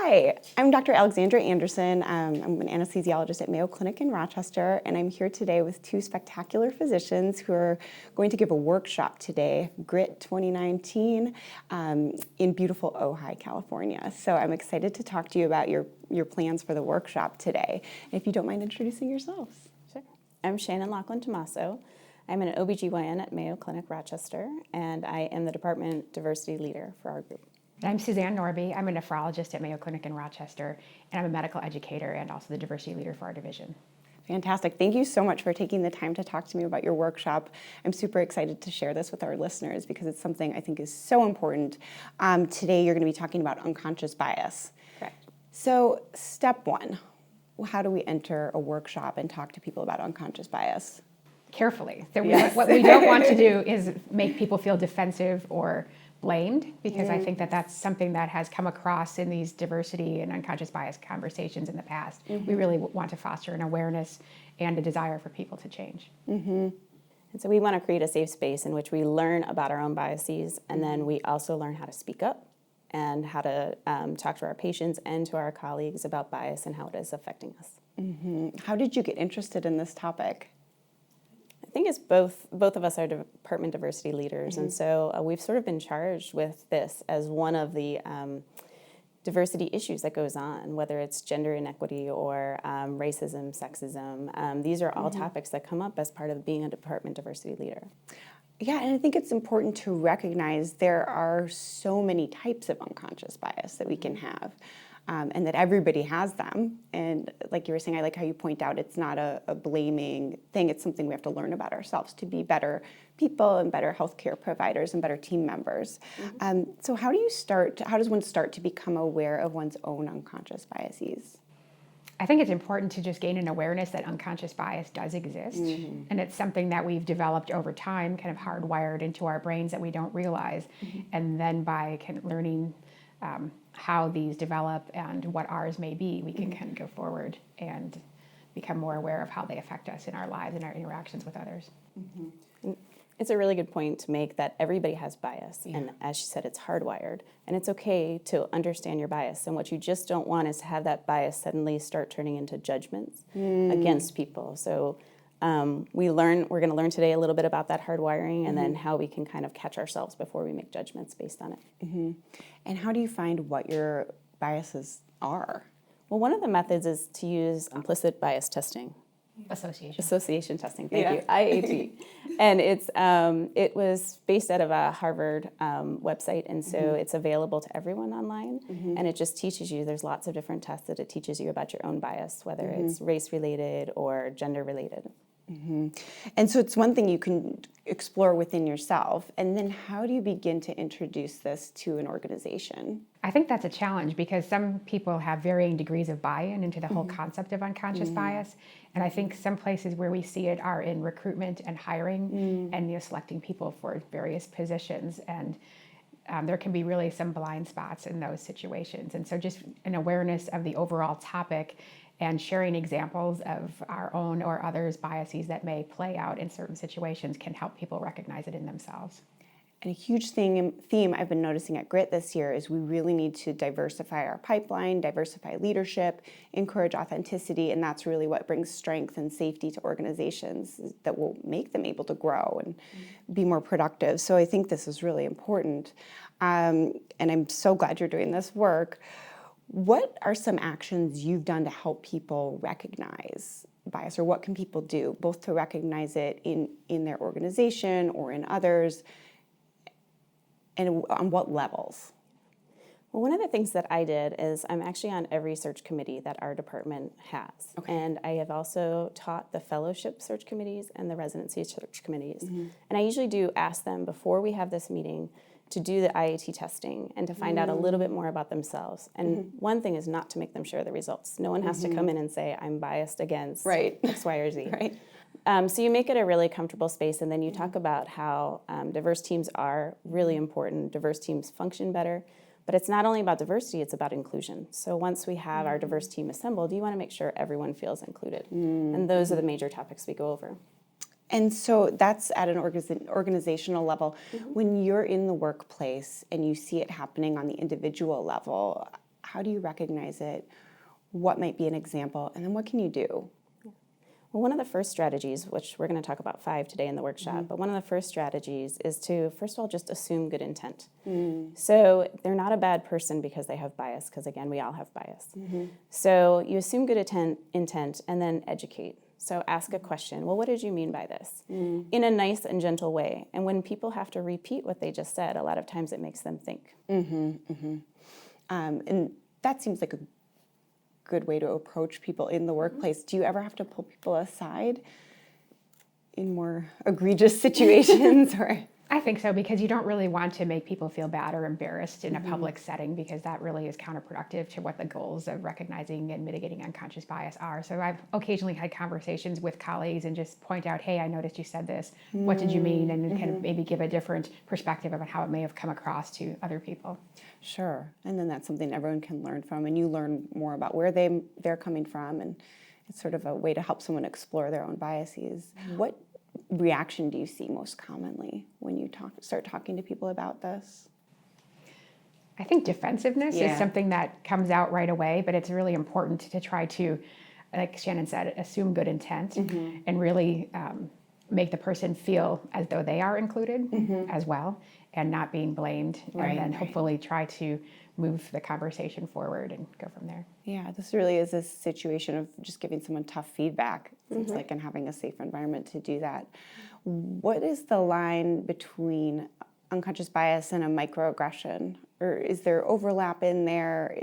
Hi, I'm Dr. Alexandra Anderson. I'm an anesthesiologist at Mayo Clinic in Rochester, and I'm here today with two spectacular physicians who are going to give a workshop today, GRIT 2019, in beautiful Ojai, California. So I'm excited to talk to you about your plans for the workshop today. And if you don't mind introducing yourselves. Sure. I'm Shannon Lachlan Tomaso. I'm an OBGYN at Mayo Clinic Rochester, and I am the department diversity leader for our group. I'm Suzanne Norby. I'm a nephrologist at Mayo Clinic in Rochester, and I'm a medical educator and also the diversity leader for our division. Fantastic. Thank you so much for taking the time to talk to me about your workshop. I'm super excited to share this with our listeners because it's something I think is so important. Today you're going to be talking about unconscious bias. Correct. So step one, how do we enter a workshop and talk to people about unconscious bias? Carefully. So Yes. what we don't want to do is make people feel defensive or blamed, because I think that that's something that has come across in these diversity and unconscious bias conversations in the past. We really want to foster an awareness and a desire for people to change. And so we want to create a safe space in which we learn about our own biases, and then we also learn how to speak up and how to talk to our patients and to our colleagues about bias and how it is affecting us. How did you get interested in this topic? I think it's both of us are department diversity leaders, and so we've sort of been charged with this as one of the diversity issues that goes on, whether it's gender inequity or racism, sexism. These are all topics that come up as part of being a department diversity leader. Yeah, and I think it's important to recognize there are so many types of unconscious bias that we can have. And that everybody has them. And like you were saying, I like how you point out it's not a blaming thing. It's something we have to learn about ourselves to be better people and better healthcare providers and better team members. So how does one start to become aware of one's own unconscious biases? I think it's important to just gain an awareness that unconscious bias does exist. And it's something that we've developed over time, kind of hardwired into our brains that we don't realize. And then by kind of learning how these develop and what ours may be, we can kind of go forward and become more aware of how they affect us in our lives and our interactions with others. It's a really good point to make that everybody has bias, and as she said, it's hardwired, and it's okay to understand your bias. And what you just don't want is to have that bias suddenly start turning into judgments against people. So we're going to learn today a little bit about that hardwiring, and then how we can kind of catch ourselves before we make judgments based on it. And how do you find what your biases are? Well, one of the methods is to use implicit bias testing. Association testing, thank you, IAT. And it was based out of a Harvard website, and so it's available to everyone online, and it just teaches you, there's lots of different tests that it teaches you about your own bias, whether it's race-related or gender-related. And so it's one thing you can explore within yourself, and then how do you begin to introduce this to an organization? I think that's a challenge because some people have varying degrees of buy-in into the whole concept of unconscious bias. And I think some places where we see it are in recruitment and hiring and selecting people for various positions. And there can be really some blind spots in those situations. And so just an awareness of the overall topic and sharing examples of our own or others' biases that may play out in certain situations can help people recognize it in themselves. And a huge theme I've been noticing at GRIT this year is we really need to diversify our pipeline, diversify leadership, encourage authenticity, and that's really what brings strength and safety to organizations that will make them able to grow and be more productive. So I think this is really important. And I'm so glad you're doing this work. What are some actions you've done to help people recognize bias, or what can people do both to recognize it in their organization or in others, and on what levels? Well, one of the things that I did is I'm actually on every search committee that our department has. Okay. And I have also taught the fellowship search committees and the residency search committees. And I usually do ask them before we have this meeting to do the IAT testing and to find out a little bit more about themselves. And one thing is not to make them share the results. No one has to come in and say, I'm biased against X, Y, or Z. So you make it a really comfortable space, and then you talk about how diverse teams are really important. Diverse teams function better. But it's not only about diversity, it's about inclusion. So once we have our diverse team assembled, you want to make sure everyone feels included. And those are the major topics we go over. And so that's at an organizational level. When you're in the workplace and you see it happening on the individual level, How do you recognize it? What might be an example? And then what can you do? Well, one of the first strategies, which we're going to talk about 5 today in the workshop, but one of the first strategies is to, first of all, just assume good intent. So they're not a bad person because they have bias, because again, we all have bias. So you assume good intent and then educate. So ask a question. Well, what did you mean by this? In a nice and gentle way. And when people have to repeat what they just said, a lot of times it makes them think. And that seems like a good way to approach people in the workplace. Do you ever have to pull people aside in more egregious situations? Or I think so, because you don't really want to make people feel bad or embarrassed in a public setting, because that really is counterproductive to what the goals of recognizing and mitigating unconscious bias are. So I've occasionally had conversations with colleagues and just point out, hey, I noticed you said this. What did you mean? And kind of maybe give a different perspective about how it may have come across to other people. Sure. And then that's something everyone can learn from, and you learn more about where they're coming from, and it's sort of a way to help someone explore their own biases. What reaction do you see most commonly when you start talking to people about this? I think defensiveness Yeah. is something that comes out right away, but it's really important to try to, like Shannon said, assume good intent and really make the person feel as though they are included as well, and not being blamed, and then hopefully try to move the conversation forward and go from there. Yeah, this really is a situation of just giving someone tough feedback, it seems like, and having a safe environment to do that. What is the line between unconscious bias and a microaggression? Or is there overlap in there?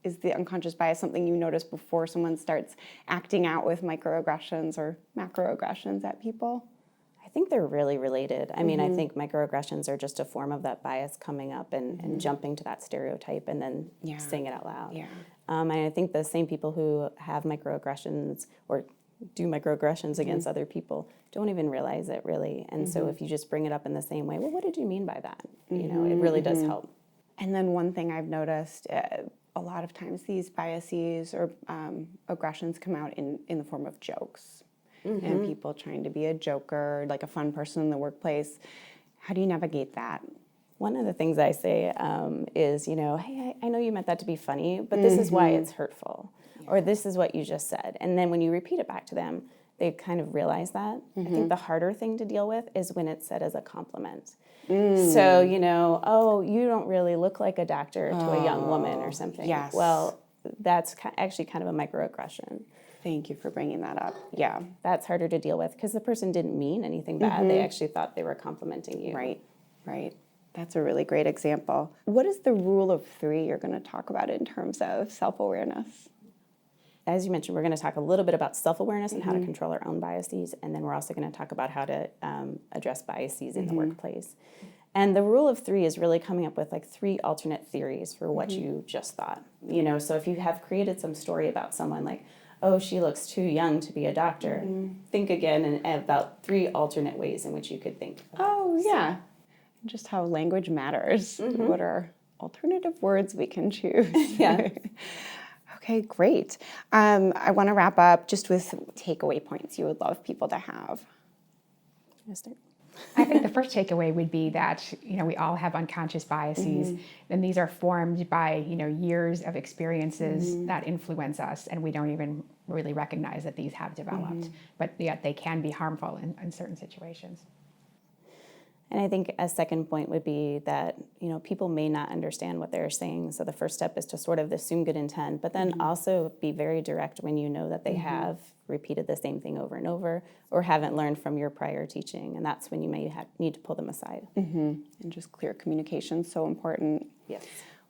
Is the unconscious bias something you notice before someone starts acting out with microaggressions or macroaggressions at people? I think they're really related. I mean, I think microaggressions are just a form of that bias coming up and jumping to that stereotype and then saying it out loud. Yeah. And I think the same people who have microaggressions or do microaggressions against other people don't even realize it really. And so if you just bring it up in the same way, well, what did you mean by that? You know, it really does help. And then one thing I've noticed, a lot of times these biases or aggressions come out in the form of jokes. And people trying to be a joker, like a fun person in the workplace. How do you navigate that? One of the things I say is, you know, hey, I know you meant that to be funny, but this is why it's hurtful. Or this is what you just said. And then when you repeat it back to them, they kind of realize that. I think the harder thing to deal with is when it's said as a compliment. So, you know, oh, you don't really look like a doctor to a young woman or something. Yes. Well, that's actually kind of a microaggression. Thank you for bringing that up. Yeah. That's harder to deal with because the person didn't mean anything bad. They actually thought they were complimenting you. Right, right. That's a really great example. What is the rule of 3 you're going to talk about in terms of self-awareness? As you mentioned, we're going to talk a little bit about self-awareness and how to control our own biases, and then we're also going to talk about how to address biases in the workplace. And the rule of 3 is really coming up with like 3 alternate theories for what you just thought. You know, so if you have created some story about someone like, oh, she looks too young to be a doctor, think again and about 3 alternate ways in which you could think. Oh, yeah. Just how language matters. What are alternative words we can choose? Yeah. Okay, great. I want to wrap up just with some takeaway points you would love people to have. I think the first takeaway would be that, you know, we all have unconscious biases, and these are formed by, you know, years of experiences that influence us, and we don't even really recognize that these have developed, but yet they can be harmful in certain situations. And I think a second point would be that, you know, people may not understand what they're saying. So the first step is to sort of assume good intent, but then also be very direct when you know that they have repeated the same thing over and over or haven't learned from your prior teaching. And that's when you may need to pull them aside. And just clear communication, so important. Yes.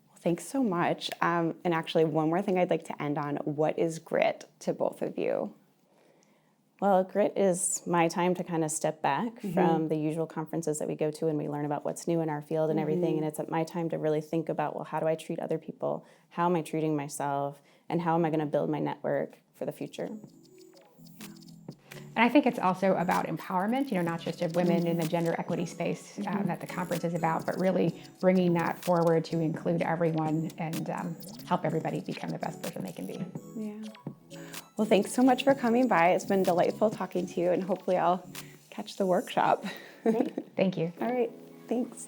Well, thanks so much. And actually, one more thing I'd like to end on. What is grit to both of you? Well, grit is my time to kind of step back from the usual conferences that we go to and we learn about what's new in our field and everything. And it's my time to really think about, well, how do I treat other people? How am I treating myself? And how am I going to build my network for the future? And I think it's also about empowerment, you know, not just of women in the gender equity space that the conference is about, but really bringing that forward to include everyone and help everybody become the best person they can be. Yeah. Well, thanks so much for coming by. It's been delightful talking to you, and hopefully I'll catch the workshop. Thank you. All right, thanks.